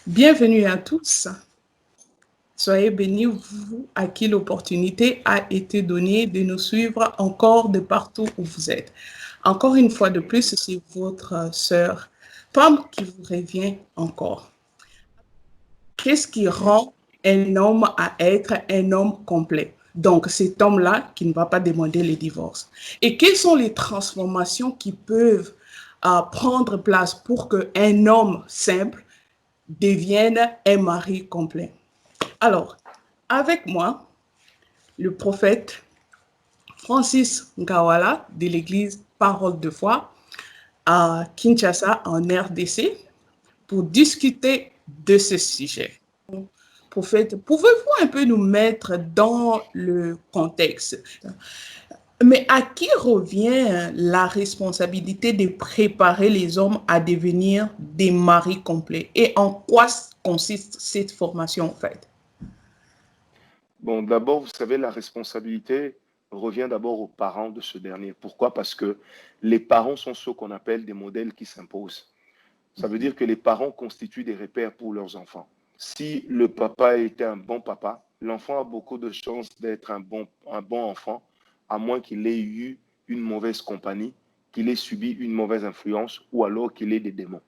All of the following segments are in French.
Bienvenue à tous. Soyez bénis, vous à qui l'opportunité a été donnée de nous suivre encore de partout où vous êtes. Encore une fois de plus, c'est votre sœur Pam qui vous revient encore. Qu'est-ce qui rend un homme à être un homme complet? Donc, cet homme-là qui ne va pas demander le divorce. Et quelles sont les transformations qui peuvent prendre place pour qu'un homme simple devienne un mari complet? Alors, avec moi, le prophète Francis Ngawala de l'église Parole de foi à Kinshasa, en RDC, pour discuter de ce sujet. Prophète, pouvez-vous un peu nous mettre dans le contexte? Mais à qui revient la responsabilité de préparer les hommes à devenir des maris complets? Et en quoi consiste cette formation en fait? Bon, d'abord, vous savez, la responsabilité revient d'abord aux parents de ce dernier. Pourquoi? Parce que les parents sont ceux qu'on appelle des modèles qui s'imposent. Ça veut dire que les parents constituent des repères pour leurs enfants. Si le papa était un bon papa, l'enfant a beaucoup de chances d'être un bon enfant, à moins qu'il ait eu une mauvaise compagnie, qu'il ait subi une mauvaise influence ou alors qu'il ait des démons.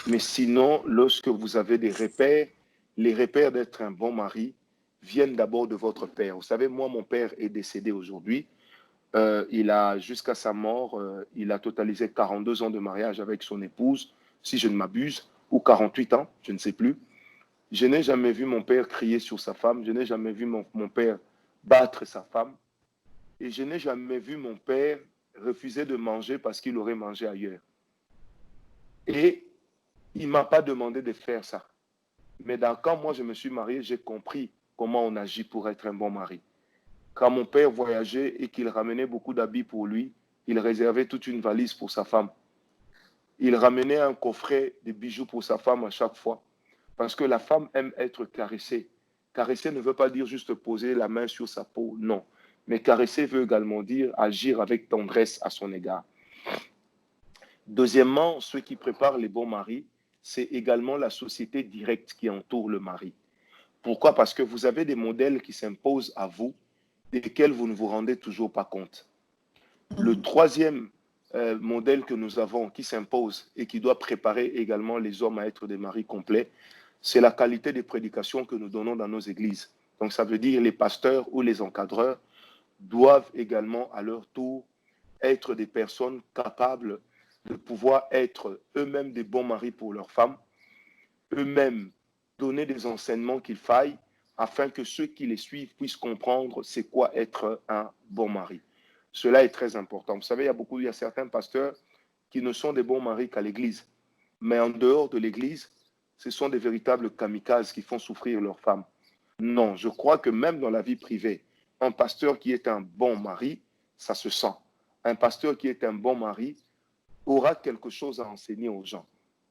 Mais sinon, lorsque vous avez des repères, les repères d'être un bon mari viennent d'abord de votre père. Vous savez, moi, mon père est décédé aujourd'hui. Il a, jusqu'à sa mort, il a totalisé 42 ans de mariage avec son épouse, si je ne m'abuse, ou 48 ans, je ne sais plus. Je n'ai jamais vu mon père crier sur sa femme, je n'ai jamais vu mon père battre sa femme, et je n'ai jamais vu mon père refuser de manger parce qu'il aurait mangé ailleurs. Et il ne m'a pas demandé de faire ça. Mais quand moi je me suis marié, j'ai compris comment on agit pour être un bon mari. Quand mon père voyageait et qu'il ramenait beaucoup d'habits pour lui, il réservait toute une valise pour sa femme. Il ramenait un coffret de bijoux pour sa femme à chaque fois. Parce que la femme aime être caressée. Caresser ne veut pas dire juste poser la main sur sa peau, non. Mais caresser veut également dire agir avec tendresse à son égard. Deuxièmement, ce qui prépare les bons maris, c'est également la société directe qui entoure le mari. Pourquoi? Parce que vous avez des modèles qui s'imposent à vous, desquels vous ne vous rendez toujours pas compte. Le troisième modèle que nous avons qui s'impose et qui doit préparer également les hommes à être des maris complets, c'est la qualité des prédications que nous donnons dans nos églises. Donc ça veut dire les pasteurs ou les encadreurs doivent également à leur tour être des personnes capables de pouvoir être eux-mêmes des bons maris pour leurs femmes, eux-mêmes donner des enseignements qu'il faille afin que ceux qui les suivent puissent comprendre c'est quoi être un bon mari. Cela est très important. Vous savez, il y a certains pasteurs qui ne sont des bons maris qu'à l'église. Mais en dehors de l'église, ce sont des véritables kamikazes qui font souffrir leurs femmes. Non, je crois que même dans la vie privée, un pasteur qui est un bon mari, ça se sent. Un pasteur qui est un bon mari aura quelque chose à enseigner aux gens.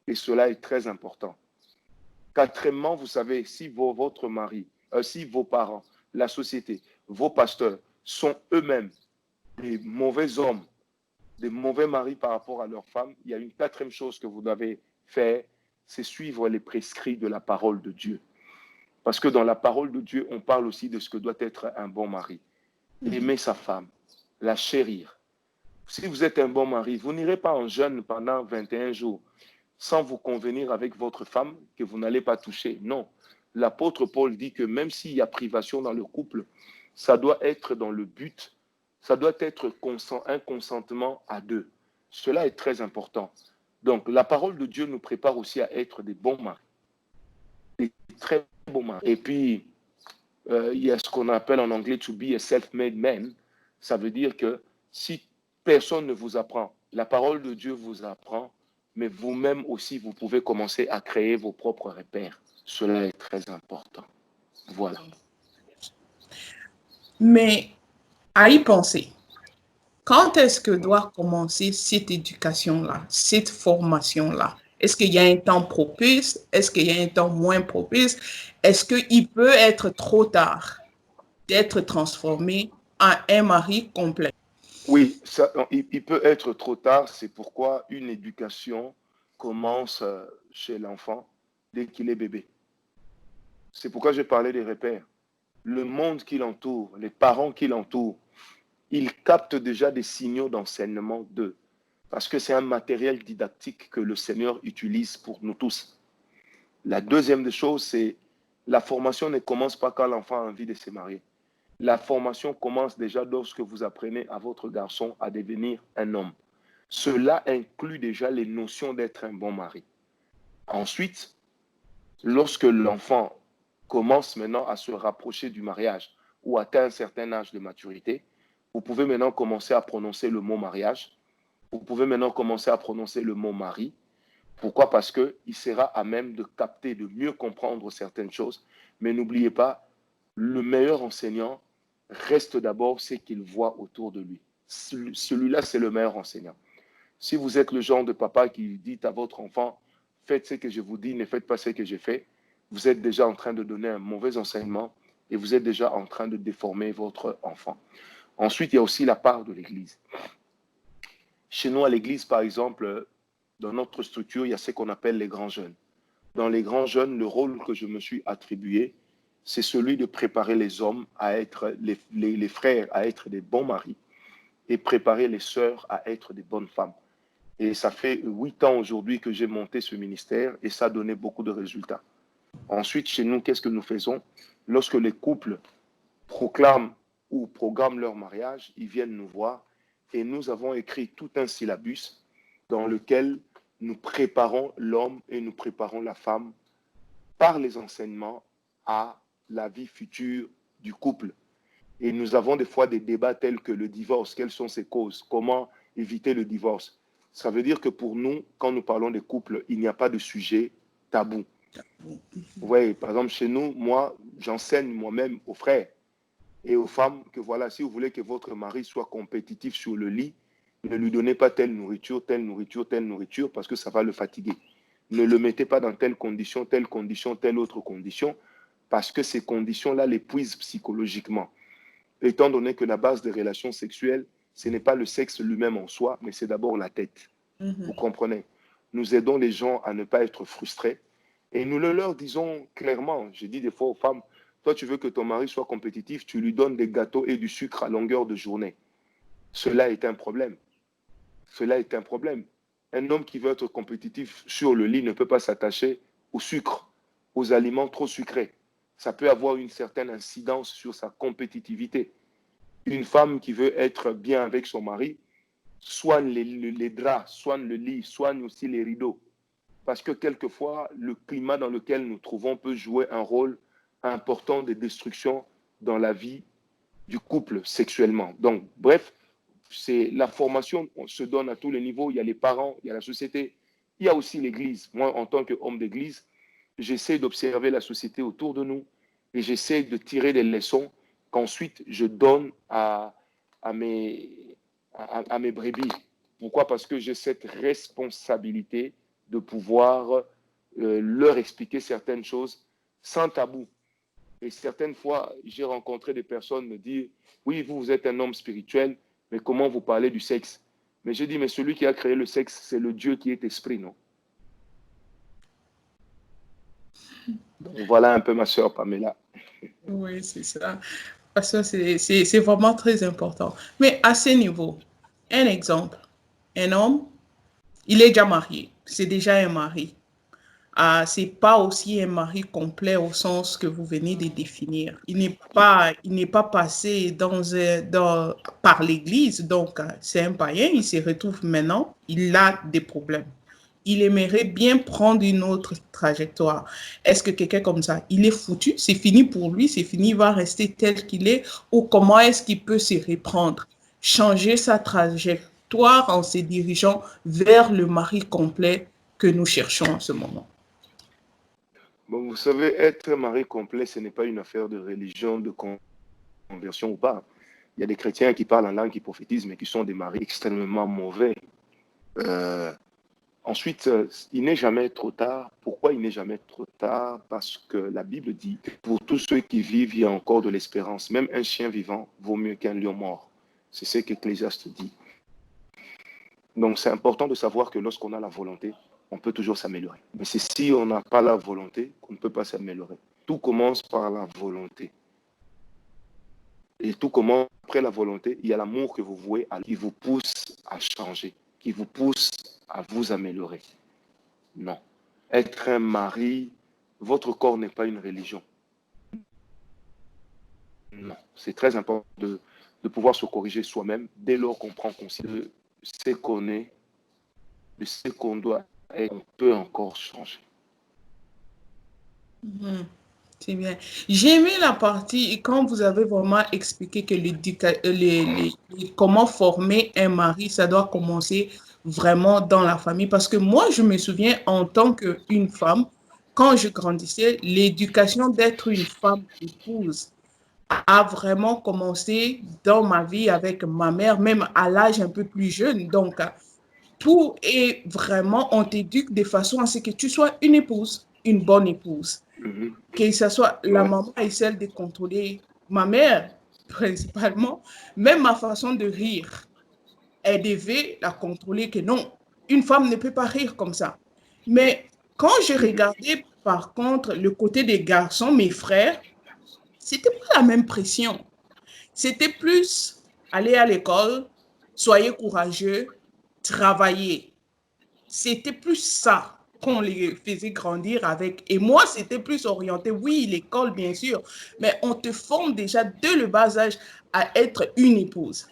Et cela est très important. Quatrièmement, vous savez, si votre mari, si vos parents, la société, vos pasteurs sont eux-mêmes des mauvais hommes, des mauvais maris par rapport à leurs femmes, il y a une quatrième chose que vous devez faire, c'est suivre les prescrits de la parole de Dieu. Parce que dans la parole de Dieu, on parle aussi de ce que doit être un bon mari. Aimer sa femme, la chérir. Si vous êtes un bon mari, vous n'irez pas en jeûne pendant 21 jours sans vous convenir avec votre femme que vous n'allez pas toucher. Non. L'apôtre Paul dit que même s'il y a privation dans le couple, ça doit être dans le but, ça doit être un consentement à deux. Cela est très important. Donc, la parole de Dieu nous prépare aussi à être des bons maris, des très bons maris. Et puis, il y a ce qu'on appelle en anglais to be a self-made man. Ça veut dire que si personne ne vous apprend, la parole de Dieu vous apprend, mais vous-même aussi, vous pouvez commencer à créer vos propres repères. Cela est très important. Voilà. Mais à y penser, quand est-ce que doit commencer cette éducation-là, cette formation-là? Est-ce qu'il y a un temps propice? Est-ce qu'il y a un temps moins propice? Est-ce qu'il peut être trop tard d'être transformé en un mari complet? Oui, ça, il peut être trop tard. C'est pourquoi une éducation commence chez l'enfant dès qu'il est bébé. C'est pourquoi j'ai parlé des repères. Le monde qui l'entoure, les parents qui l'entourent, ils captent déjà des signaux d'enseignement d'eux. Parce que c'est un matériel didactique que le Seigneur utilise pour nous tous. La deuxième des choses, c'est la formation ne commence pas quand l'enfant a envie de se marier. La formation commence déjà lorsque vous apprenez à votre garçon à devenir un homme. Cela inclut déjà les notions d'être un bon mari. Ensuite, lorsque l'enfant commence maintenant à se rapprocher du mariage ou atteint un certain âge de maturité, vous pouvez maintenant commencer à prononcer le mot mariage. Vous pouvez maintenant commencer à prononcer le mot mari. Pourquoi? Parce qu'il sera à même de capter, de mieux comprendre certaines choses. Mais n'oubliez pas, le meilleur enseignant reste d'abord ce qu'il voit autour de lui. Celui-là, c'est le meilleur enseignant. Si vous êtes le genre de papa qui dit à votre enfant, faites ce que je vous dis, ne faites pas ce que j'ai fait, vous êtes déjà en train de donner un mauvais enseignement et vous êtes déjà en train de déformer votre enfant. Ensuite, il y a aussi la part de l'Église. Chez nous, à l'Église, par exemple, dans notre structure, il y a ce qu'on appelle les grands jeunes. Dans les grands jeunes, le rôle que je me suis attribué, c'est celui de préparer les hommes à être, les frères à être des bons maris et préparer les sœurs à être des bonnes femmes. Et ça fait 8 ans aujourd'hui que j'ai monté ce ministère et ça a donné beaucoup de résultats. Ensuite, chez nous, qu'est-ce que nous faisons? Lorsque les couples proclament ou programment leur mariage, ils viennent nous voir et nous avons écrit tout un syllabus dans lequel nous préparons l'homme et nous préparons la femme par les enseignements à la vie future du couple. Et nous avons des fois des débats tels que le divorce, quelles sont ses causes, comment éviter le divorce. Ça veut dire que pour nous, quand nous parlons des couples, il n'y a pas de sujet tabou. Vous voyez, par exemple, chez nous, moi, j'enseigne moi-même aux frères et aux femmes que voilà, si vous voulez que votre mari soit compétitif sur le lit, ne lui donnez pas telle nourriture, telle nourriture, telle nourriture, parce que ça va le fatiguer. Ne le mettez pas dans telle condition, telle autre condition, parce que ces conditions-là l'épuisent psychologiquement. Étant donné que la base des relations sexuelles, ce n'est pas le sexe lui-même en soi, mais c'est d'abord la tête. Vous comprenez? Nous aidons les gens à ne pas être frustrés et nous le leur disons clairement. Je dis des fois aux femmes, toi tu veux que ton mari soit compétitif, tu lui donnes des gâteaux et du sucre à longueur de journée. Cela est un problème. Cela est un problème. Un homme qui veut être compétitif sur le lit ne peut pas s'attacher au sucre, aux aliments trop sucrés. Ça peut avoir une certaine incidence sur sa compétitivité. Une femme qui veut être bien avec son mari soigne les draps, soigne le lit, soigne aussi les rideaux. Parce que quelquefois, le climat dans lequel nous trouvons peut jouer un rôle important de destruction dans la vie du couple sexuellement. Donc, bref, c'est la formation, on se donne à tous les niveaux. Il y a les parents, il y a la société, il y a aussi l'Église. Moi, en tant qu'homme d'Église, j'essaie d'observer la société autour de nous et j'essaie de tirer des leçons qu'ensuite je donne à mes brebis. Pourquoi? Parce que j'ai cette responsabilité de pouvoir leur expliquer certaines choses sans tabou. Et certaines fois, j'ai rencontré des personnes me dire, oui, vous êtes un homme spirituel, mais comment vous parlez du sexe? Mais j'ai dit, mais celui qui a créé le sexe, c'est le Dieu qui est esprit, non? Donc, voilà un peu ma sœur Pamela. Oui, c'est ça. Parce que c'est vraiment très important. Mais à ce niveau, un exemple, un homme, il est déjà marié, c'est déjà un mari. Ah, c'est pas aussi un mari complet au sens que vous venez de définir. Il n'est pas passé par l'Église, donc c'est un païen, il se retrouve maintenant, il a des problèmes. Il aimerait bien prendre une autre trajectoire. Est-ce que quelqu'un comme ça, il est foutu, c'est fini pour lui, c'est fini, il va rester tel qu'il est, ou comment est-ce qu'il peut se reprendre, changer sa trajectoire en se dirigeant vers le mari complet que nous cherchons en ce moment? Bon, vous savez, être mari complet, ce n'est pas une affaire de religion, de conversion ou pas. Il y a des chrétiens qui parlent en langue, qui prophétisent, mais qui sont des maris extrêmement mauvais. Euh, Ensuite, il n'est jamais trop tard. Pourquoi il n'est jamais trop tard? Parce que la Bible dit que pour tous ceux qui vivent, il y a encore de l'espérance. Même un chien vivant vaut mieux qu'un lion mort. C'est ce qu'Ecclésiaste dit. Donc, c'est important de savoir que lorsqu'on a la volonté, on peut toujours s'améliorer. Mais c'est si on n'a pas la volonté qu'on ne peut pas s'améliorer. Tout commence par la volonté. Et tout commence après la volonté. Il y a l'amour que vous vouez qui vous pousse à changer, qui vous pousse à vous améliorer. Non. Être un mari, votre corps n'est pas une religion. Non. C'est très important de pouvoir se corriger soi-même dès lors qu'on prend conscience de ce qu'on est, de ce qu'on doit être. On peut encore changer. Mhm. C'est bien. J'ai aimé la partie quand vous avez vraiment expliqué que comment former un mari, ça doit commencer vraiment dans la famille. Parce que moi, je me souviens en tant qu'une femme, quand je grandissais, l'éducation d'être une femme épouse a vraiment commencé dans ma vie avec ma mère, même à l'âge un peu plus jeune. Donc, tout est vraiment, on t'éduque de façon à ce que tu sois une épouse, une bonne épouse, Mhm. que ce soit la Ouais. maman et celle de contrôler ma mère, principalement, même ma façon de rire, elle devait la contrôler que non, une femme ne peut pas rire comme ça. Mais quand j'ai Mhm. regardé, par contre, le côté des garçons, mes frères, c'était pas la même pression. C'était plus aller à l'école, soyez courageux, travailler. C'était plus ça qu'on les faisait grandir avec. Et moi, c'était plus orienté, oui, l'école, bien sûr, mais on te forme déjà dès le bas âge à être une épouse.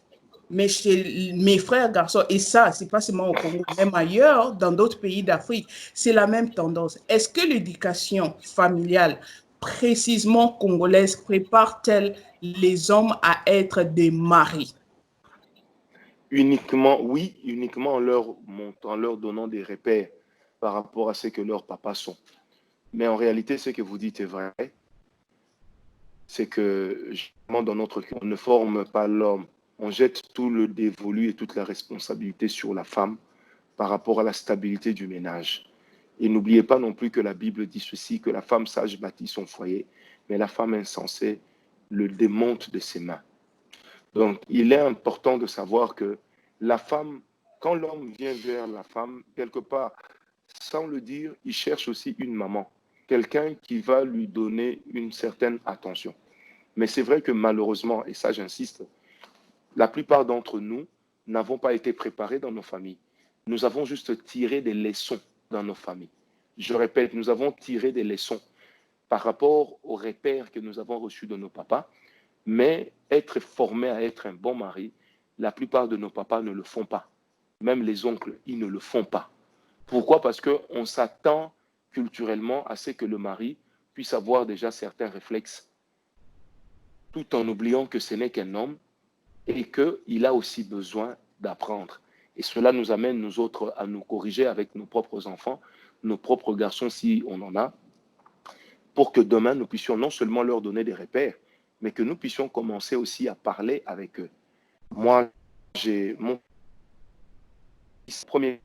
Mais chez mes frères garçons, et ça, c'est pas seulement au Congo, même ailleurs, dans d'autres pays d'Afrique, c'est la même tendance. Est-ce que l'éducation familiale, précisément congolaise, prépare-t-elle les hommes à être des maris? Uniquement, oui, uniquement en leur donnant des repères par rapport à ce que leurs papas sont. Mais en réalité, ce que vous dites est vrai, c'est que justement, dans notre culture, on ne forme pas l'homme. On jette tout le dévolu et toute la responsabilité sur la femme par rapport à la stabilité du ménage. Et n'oubliez pas non plus que la Bible dit ceci, que la femme sage bâtit son foyer, mais la femme insensée le démonte de ses mains. Donc, il est important de savoir que la femme, quand l'homme vient vers la femme, quelque part, sans le dire, il cherche aussi une maman, quelqu'un qui va lui donner une certaine attention. Mais c'est vrai que malheureusement, et ça j'insiste, la plupart d'entre nous n'avons pas été préparés dans nos familles. Nous avons juste tiré des leçons dans nos familles. Je répète, nous avons tiré des leçons par rapport aux repères que nous avons reçus de nos papas, mais être formé à être un bon mari, la plupart de nos papas ne le font pas. Même les oncles, ils ne le font pas. Pourquoi? Parce qu'on s'attend culturellement à ce que le mari puisse avoir déjà certains réflexes, tout en oubliant que ce n'est qu'un homme et qu'il a aussi besoin d'apprendre. Et cela nous amène, nous autres, à nous corriger avec nos propres enfants, nos propres garçons, si on en a, pour que demain, nous puissions non seulement leur donner des repères, mais que nous puissions commencer aussi à parler avec eux. Moi, j'ai premier,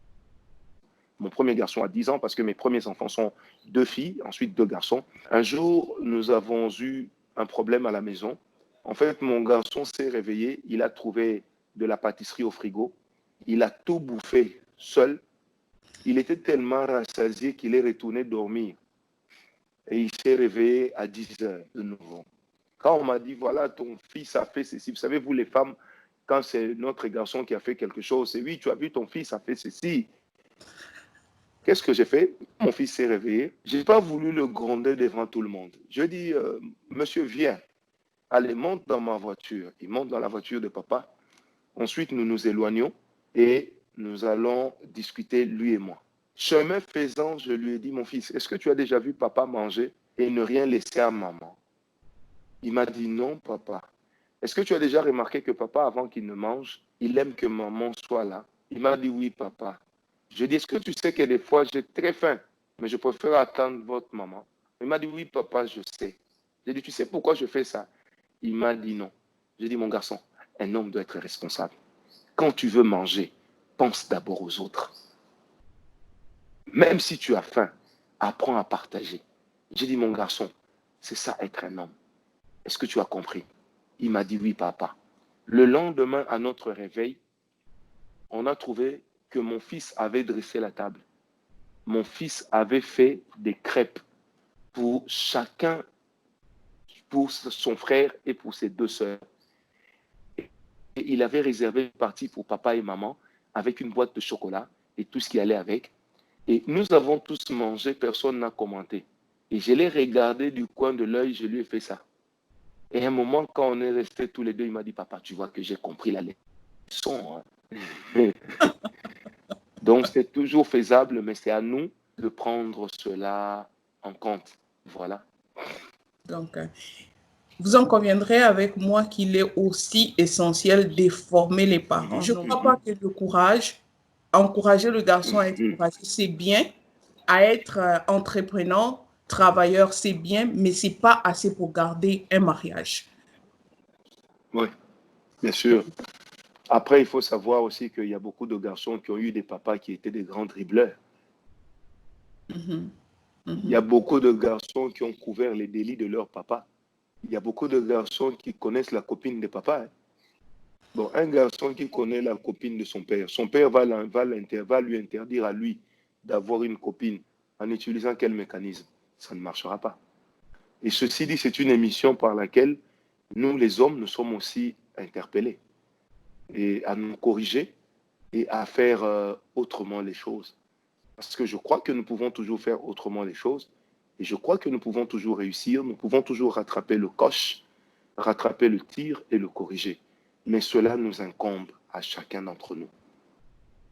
mon premier garçon à 10 ans, parce que mes premiers enfants sont 2 filles, ensuite 2 garçons. Un jour, nous avons eu un problème à la maison. En fait, mon garçon s'est réveillé, il a trouvé de la pâtisserie au frigo, il a tout bouffé seul. Il était tellement rassasié qu'il est retourné dormir. Et il s'est réveillé à 10 heures de nouveau. Quand on m'a dit, voilà, ton fils a fait ceci, vous savez, vous les femmes, quand c'est notre garçon qui a fait quelque chose, c'est oui, tu as vu, ton fils a fait ceci. Qu'est-ce que j'ai fait? Mon fils s'est réveillé. Je n'ai pas voulu le gronder devant tout le monde. Je dis, monsieur, viens, allez, monte dans ma voiture. Il monte dans la voiture de papa. Ensuite, nous nous éloignons et nous allons discuter, lui et moi. Chemin faisant, je lui ai dit, mon fils, est-ce que tu as déjà vu papa manger et ne rien laisser à maman? Il m'a dit, non, papa. Est-ce que tu as déjà remarqué que papa, avant qu'il ne mange, il aime que maman soit là? Il m'a dit, oui, papa. Je dis, est-ce que tu sais que des fois, j'ai très faim, mais je préfère attendre votre maman? Il m'a dit, oui, papa, je sais. J'ai dit, tu sais pourquoi je fais ça? Il m'a dit, non. J'ai dit, mon garçon, un homme doit être responsable. Quand tu veux manger, pense d'abord aux autres. Même si tu as faim, apprends à partager. J'ai dit, mon garçon, c'est ça être un homme. Est-ce que tu as compris? Il m'a dit, oui, papa. Le lendemain, à notre réveil, on a trouvé que mon fils avait dressé la table. Mon fils avait fait des crêpes pour chacun, pour son frère et pour ses deux sœurs. Et il avait réservé une partie pour papa et maman avec une boîte de chocolat et tout ce qui allait avec. Et nous avons tous mangé, personne n'a commenté. Et je l'ai regardé du coin de l'œil, je lui ai fait ça. Et à un moment, quand on est restés tous les deux, il m'a dit, papa, tu vois que j'ai compris la leçon. Hein. Donc, c'est toujours faisable, mais c'est à nous de prendre cela en compte. Voilà. Donc, vous en conviendrez avec moi qu'il est aussi essentiel de former les parents. Je ne crois pas que le courage, encourager le garçon à être courageux, c'est bien, à être entrepreneur, travailleur, c'est bien, mais ce n'est pas assez pour garder un mariage. Oui, bien sûr. Après, il faut savoir aussi qu'il y a beaucoup de garçons qui ont eu des papas qui étaient des grands dribbleurs. Il y a beaucoup de garçons qui ont couvert les délits de leur papa. Il y a beaucoup de garçons qui connaissent la copine de papa. Hein. Bon, un garçon qui connaît la copine de son père va lui interdire à lui d'avoir une copine en utilisant quel mécanisme? Ça ne marchera pas. Et ceci dit, c'est une émission par laquelle nous, les hommes, nous sommes aussi interpellés et à nous corriger et à faire autrement les choses. Parce que je crois que nous pouvons toujours faire autrement les choses et je crois que nous pouvons toujours réussir, nous pouvons toujours rattraper le coche, rattraper le tir et le corriger. Mais cela nous incombe à chacun d'entre nous.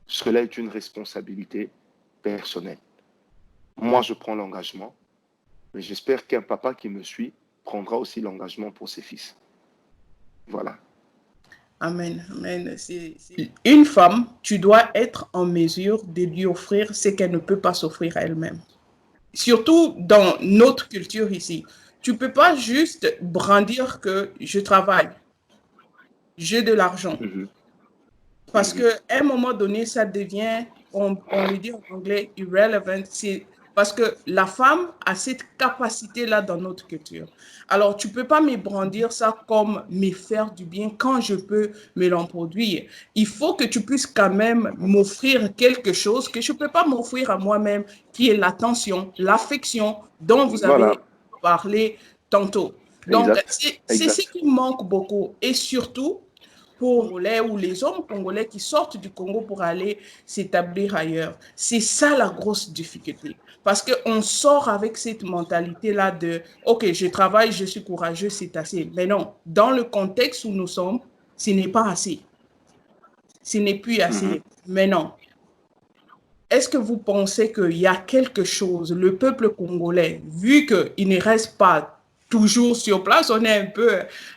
Cela est une responsabilité personnelle. Moi, je prends l'engagement, mais j'espère qu'un papa qui me suit prendra aussi l'engagement pour ses fils. Voilà. Amen, amen. Une femme, tu dois être en mesure de lui offrir ce qu'elle ne peut pas s'offrir à elle-même. Surtout dans notre culture ici. Tu ne peux pas juste brandir que je travaille, j'ai de l'argent. Parce qu'à un moment donné, ça devient, on le dit en anglais, irrelevant. C'est parce que la femme a cette capacité-là dans notre culture. Alors, tu ne peux pas me brandir ça comme me faire du bien quand je peux me l'en produire. Il faut que tu puisses quand même m'offrir quelque chose que je ne peux pas m'offrir à moi-même, qui est l'attention, l'affection dont vous Voilà. avez parlé tantôt. Donc, Exact. c'est ce Exact. qui manque beaucoup. Et surtout, pour Congolais ou les hommes congolais qui sortent du Congo pour aller s'établir ailleurs. C'est ça la grosse difficulté. Parce qu'on sort avec cette mentalité-là de « Ok, je travaille, je suis courageux, c'est assez. » Mais non, dans le contexte où nous sommes, ce n'est pas assez. Ce n'est plus assez. Mais non. Est-ce que vous pensez qu'il y a quelque chose, le peuple congolais, vu qu'il ne reste pas toujours sur place, on est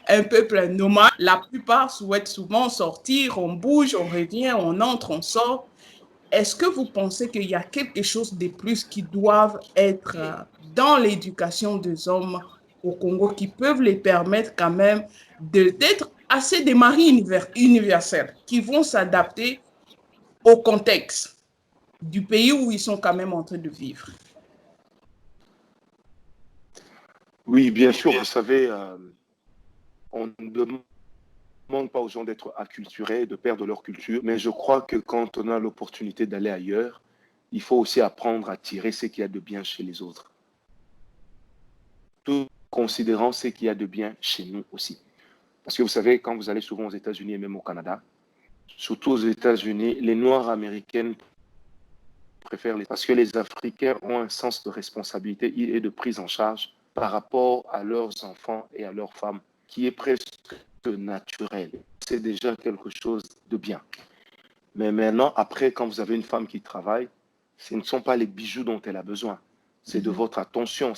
un peuple nomade, la plupart souhaitent souvent sortir, on bouge, on revient, on entre, on sort. Est-ce que vous pensez qu'il y a quelque chose de plus qui doit être dans l'éducation des hommes au Congo qui peuvent les permettre quand même d'être assez des maris universels qui vont s'adapter au contexte du pays où ils sont quand même en train de vivre? Oui, bien sûr, vous savez, on ne demande pas aux gens d'être acculturés, de perdre leur culture, mais je crois que quand on a l'opportunité d'aller ailleurs, il faut aussi apprendre à tirer ce qu'il y a de bien chez les autres, tout considérant ce qu'il y a de bien chez nous aussi. Parce que vous savez, quand vous allez souvent aux États-Unis et même au Canada, surtout aux États-Unis, les Noirs américaines préfèrent parce que les Africains ont un sens de responsabilité et de prise en charge par rapport à leurs enfants et à leurs femmes, qui est presque naturel. C'est déjà quelque chose de bien. Mais maintenant, après, quand vous avez une femme qui travaille, ce ne sont pas les bijoux dont elle a besoin. C'est de votre attention.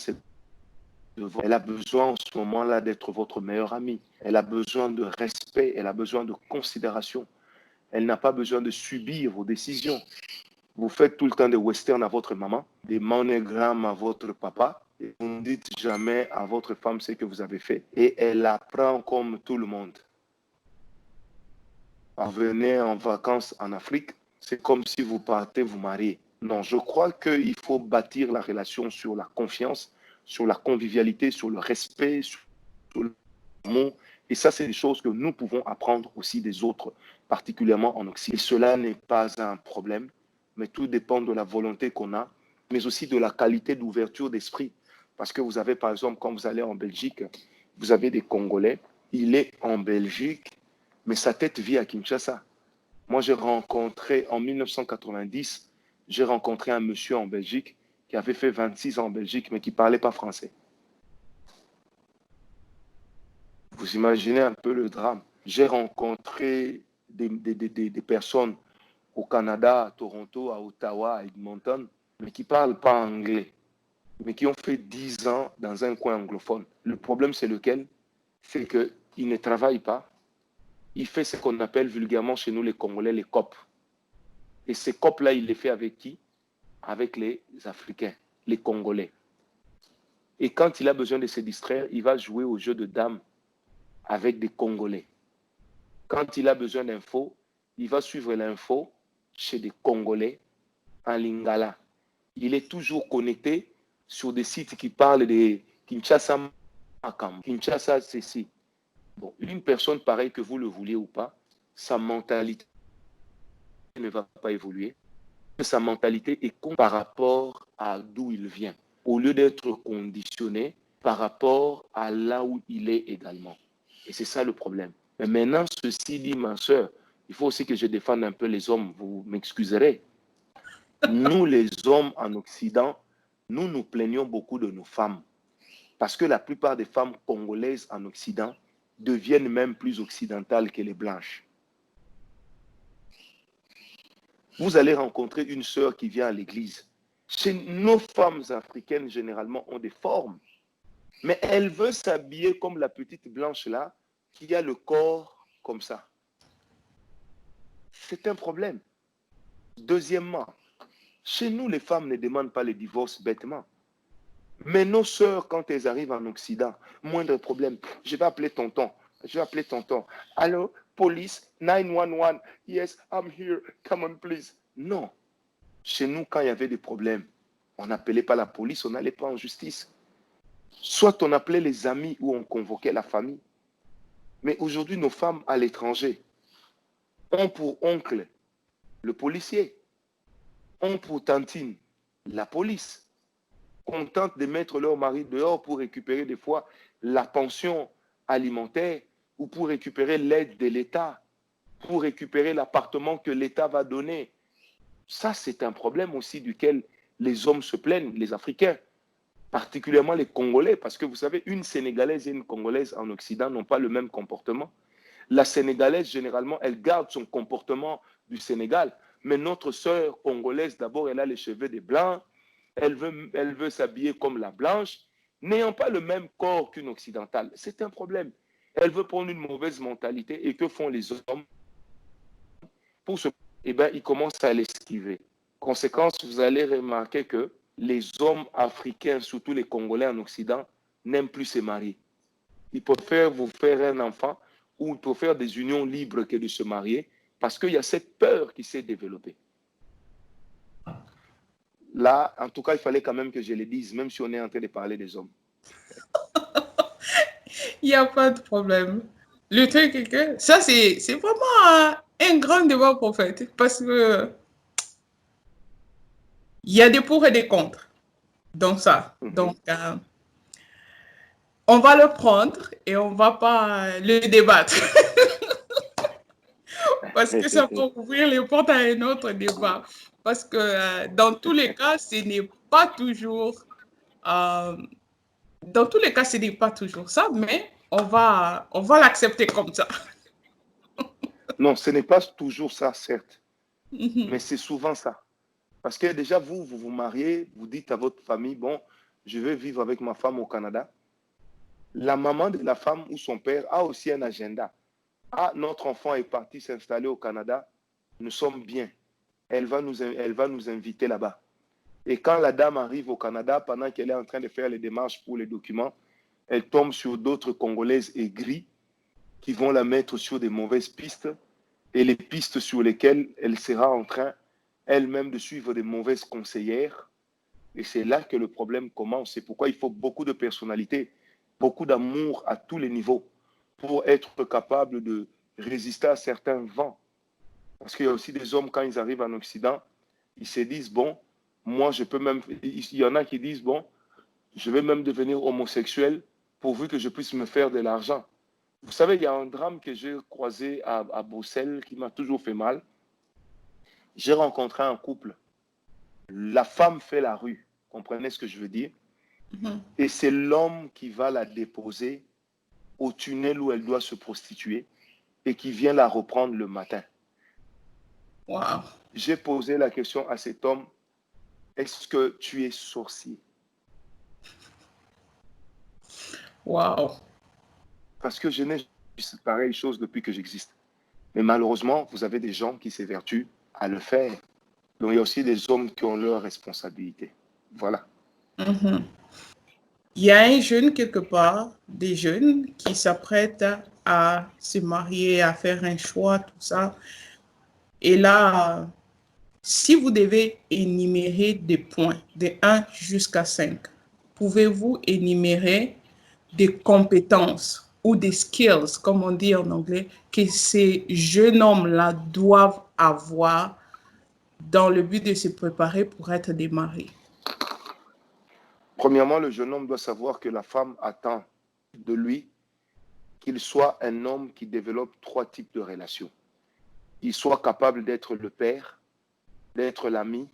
Elle a besoin en ce moment-là d'être votre meilleure amie. Elle a besoin de respect. Elle a besoin de considération. Elle n'a pas besoin de subir vos décisions. Vous faites tout le temps des westerns à votre maman, des monogrammes à votre papa, et vous ne dites jamais à votre femme ce que vous avez fait. Et elle apprend comme tout le monde. Vous venez en vacances en Afrique, c'est comme si vous partez vous marier. Non, je crois qu'il faut bâtir la relation sur la confiance, sur la convivialité, sur le respect, sur l'amour Et ça, c'est des choses que nous pouvons apprendre aussi des autres, particulièrement en Occident. Et cela n'est pas un problème, mais tout dépend de la volonté qu'on a, mais aussi de la qualité d'ouverture d'esprit. Parce que vous avez, par exemple, quand vous allez en Belgique, vous avez des Congolais, il est en Belgique, mais sa tête vit à Kinshasa. Moi, j'ai rencontré, en 1990, j'ai rencontré un monsieur en Belgique qui avait fait 26 ans en Belgique, mais qui ne parlait pas français. Vous imaginez un peu le drame. J'ai rencontré des personnes au Canada, à Toronto, à Ottawa, à Edmonton, mais qui ne parlent pas anglais, mais qui ont fait 10 ans dans un coin anglophone. Le problème, c'est lequel? C'est qu'ils ne travaillent pas. Ils font ce qu'on appelle vulgairement chez nous les Congolais, les COP. Et ces COP-là, il les fait avec qui? Avec les Africains, les Congolais. Et quand il a besoin de se distraire, il va jouer au jeu de dames avec des Congolais. Quand il a besoin d'infos, il va suivre l'info chez des Congolais en Lingala. Il est toujours connecté sur des sites qui parlent de Kinshasa, Kinshasa, ceci. Bon, une personne pareille, que vous le vouliez ou pas, sa mentalité ne va pas évoluer. Sa mentalité est par rapport à d'où il vient, au lieu d'être conditionné par rapport à là où il est également. Et c'est ça le problème. Mais maintenant, ceci dit, ma soeur, il faut aussi que je défende un peu les hommes, vous m'excuserez. Nous, les hommes en Occident, nous nous plaignons beaucoup de nos femmes. Parce que la plupart des femmes congolaises en Occident deviennent même plus occidentales que les blanches. Vous allez rencontrer une sœur qui vient à l'église. Chez nos femmes africaines, généralement, ont des formes. Mais elle veut s'habiller comme la petite blanche là, qui a le corps comme ça. C'est un problème. Deuxièmement, chez nous, les femmes ne demandent pas le divorce bêtement. Mais nos sœurs, quand elles arrivent en Occident, moindre problème. Je vais appeler tonton. Je vais appeler tonton. Allô, police, 911. Yes, I'm here. Come on, please. Non. Chez nous, quand il y avait des problèmes, on n'appelait pas la police, on n'allait pas en justice. Soit on appelait les amis ou on convoquait la famille. Mais aujourd'hui, nos femmes à l'étranger ont pour oncle le policier, ont pour tantine la police, contentes de mettre leur mari dehors pour récupérer des fois la pension alimentaire ou pour récupérer l'aide de l'État, pour récupérer l'appartement que l'État va donner. Ça, c'est un problème aussi duquel les hommes se plaignent, les Africains, particulièrement les Congolais, parce que vous savez, une Sénégalaise et une Congolaise en Occident n'ont pas le même comportement. La Sénégalaise, généralement, elle garde son comportement du Sénégal, mais notre sœur congolaise, d'abord, elle a les cheveux des blancs, elle veut s'habiller comme la blanche, n'ayant pas le même corps qu'une occidentale. C'est un problème. Elle veut prendre une mauvaise mentalité, et que font les hommes pour se... Eh bien, ils commencent à l'esquiver. Conséquence, vous allez remarquer que les hommes africains, surtout les Congolais en Occident, n'aiment plus se marier. Ils préfèrent vous faire un enfant ou ils préfèrent des unions libres que de se marier parce qu'il y a cette peur qui s'est développée. Là, en tout cas, il fallait quand même que je le dise, même si on est en train de parler des hommes. Il n'y a pas de problème. Le truc est que ça, c'est vraiment un grand débat, prophète, parce que il y a des pour et des contre dans ça. Donc, on va le prendre et on ne va pas le débattre. Parce que ça peut ouvrir les portes à un autre débat. Parce que dans tous les cas, ce n'est pas toujours... dans tous les cas, ce n'est pas toujours ça, mais on va l'accepter comme ça. Non, ce n'est pas toujours ça, certes, mais c'est souvent ça. Parce que déjà, vous vous mariez, vous dites à votre famille, bon, je vais vivre avec ma femme au Canada. La maman de la femme ou son père a aussi un agenda. Ah, notre enfant est parti s'installer au Canada, nous sommes bien. Elle va nous inviter là-bas. Et quand la dame arrive au Canada, pendant qu'elle est en train de faire les démarches pour les documents, elle tombe sur d'autres Congolaises aigries qui vont la mettre sur des mauvaises pistes et les pistes sur lesquelles elle sera en train elle-même de suivre des mauvaises conseillères. Et c'est là que le problème commence. C'est pourquoi il faut beaucoup de personnalité, beaucoup d'amour à tous les niveaux pour être capable de résister à certains vents. Parce qu'il y a aussi des hommes, quand ils arrivent en Occident, ils se disent, bon, moi, je peux même... Il y en a qui disent, bon, je vais même devenir homosexuel pourvu que je puisse me faire de l'argent. Vous savez, il y a un drame que j'ai croisé à Bruxelles qui m'a toujours fait mal. J'ai rencontré un couple. La femme fait la rue. Comprenez ce que je veux dire? Et c'est l'homme qui va la déposer au tunnel où elle doit se prostituer et qui vient la reprendre le matin. Wow. J'ai posé la question à cet homme, est-ce que tu es sorcier? Wow. Parce que je n'ai pas pareille chose depuis que j'existe. Mais malheureusement, vous avez des gens qui s'évertuent à le faire. Donc il y a aussi des hommes qui ont leurs responsabilités. Voilà. Il y a un jeune quelque part, des jeunes qui s'apprêtent à se marier, à faire un choix, tout ça. Et là, si vous devez énumérer des points de 1 jusqu'à 5, pouvez-vous énumérer des compétences ou des skills, comme on dit en anglais, que ces jeunes hommes-là doivent avoir dans le but de se préparer pour être des maris? Premièrement, le jeune homme doit savoir que la femme attend de lui qu'il soit un homme qui développe 3 types de relations. Il soit capable d'être le père, d'être l'ami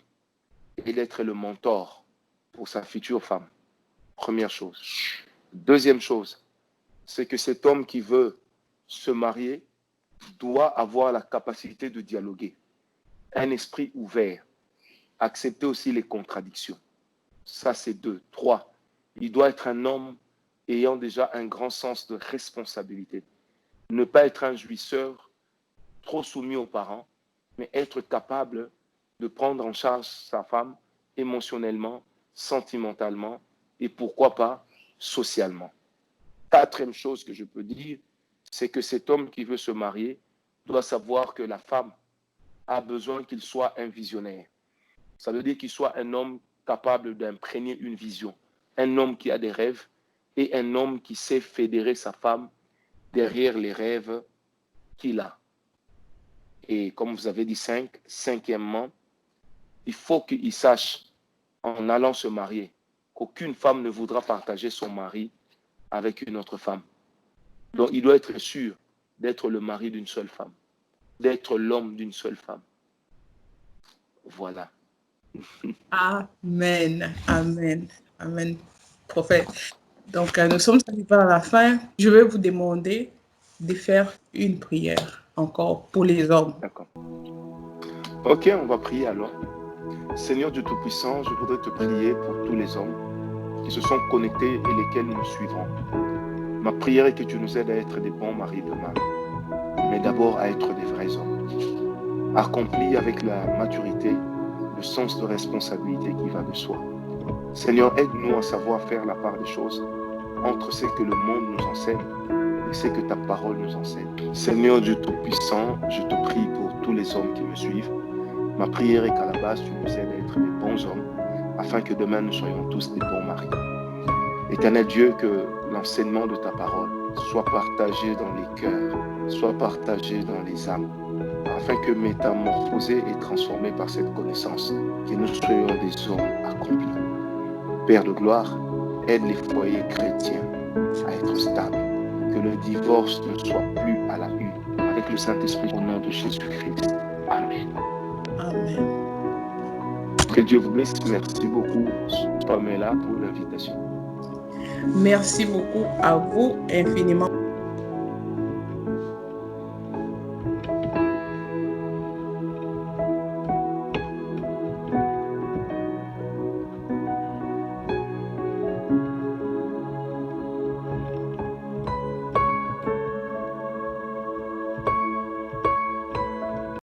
et d'être le mentor pour sa future femme. Première chose. Deuxième chose, c'est que cet homme qui veut se marier doit avoir la capacité de dialoguer, un esprit ouvert, accepter aussi les contradictions. Ça, c'est 2. 3, il doit être un homme ayant déjà un grand sens de responsabilité. Ne pas être un jouisseur trop soumis aux parents, mais être capable de prendre en charge sa femme émotionnellement, sentimentalement et pourquoi pas socialement. 4e chose que je peux dire, c'est que cet homme qui veut se marier doit savoir que la femme a besoin qu'il soit un visionnaire. Ça veut dire qu'il soit un homme capable d'imprégner une vision, un homme qui a des rêves et un homme qui sait fédérer sa femme derrière les rêves qu'il a. Et comme vous avez dit 5, cinquièmement, il faut qu'il sache, en allant se marier, qu'aucune femme ne voudra partager son mari avec une autre femme. Donc, il doit être sûr d'être le mari d'une seule femme, d'être l'homme d'une seule femme. Voilà. Amen, amen, amen, prophète. Donc, nous sommes arrivés à la fin. Je vais vous demander de faire une prière encore pour les hommes. D'accord. Ok, on va prier alors. Seigneur Dieu Tout-Puissant, je voudrais te prier pour tous les hommes qui se sont connectés et lesquels nous suivrons. Ma prière est que tu nous aides à être des bons maris demain, mais d'abord à être des vrais hommes, accomplis avec la maturité, le sens de responsabilité qui va de soi. Seigneur, aide-nous à savoir faire la part des choses entre ce que le monde nous enseigne et ce que ta parole nous enseigne. Seigneur Dieu Tout-Puissant, je te prie pour tous les hommes qui me suivent. Ma prière est qu'à la base, tu nous aides à être des bons hommes, afin que demain nous soyons tous des bons maris. Éternel Dieu, que l'enseignement de ta parole soit partagé dans les cœurs, soit partagé dans les âmes, afin que métamorphosés et transformés par cette connaissance, que nous soyons des hommes accomplis. Père de gloire, aide les foyers chrétiens à être stables, que le divorce ne soit plus à la une, avec le Saint-Esprit au nom de Jésus-Christ. Amen. Amen. Que Dieu vous bénisse. Merci beaucoup, Pamela, pour l'invitation. Merci beaucoup à vous infiniment.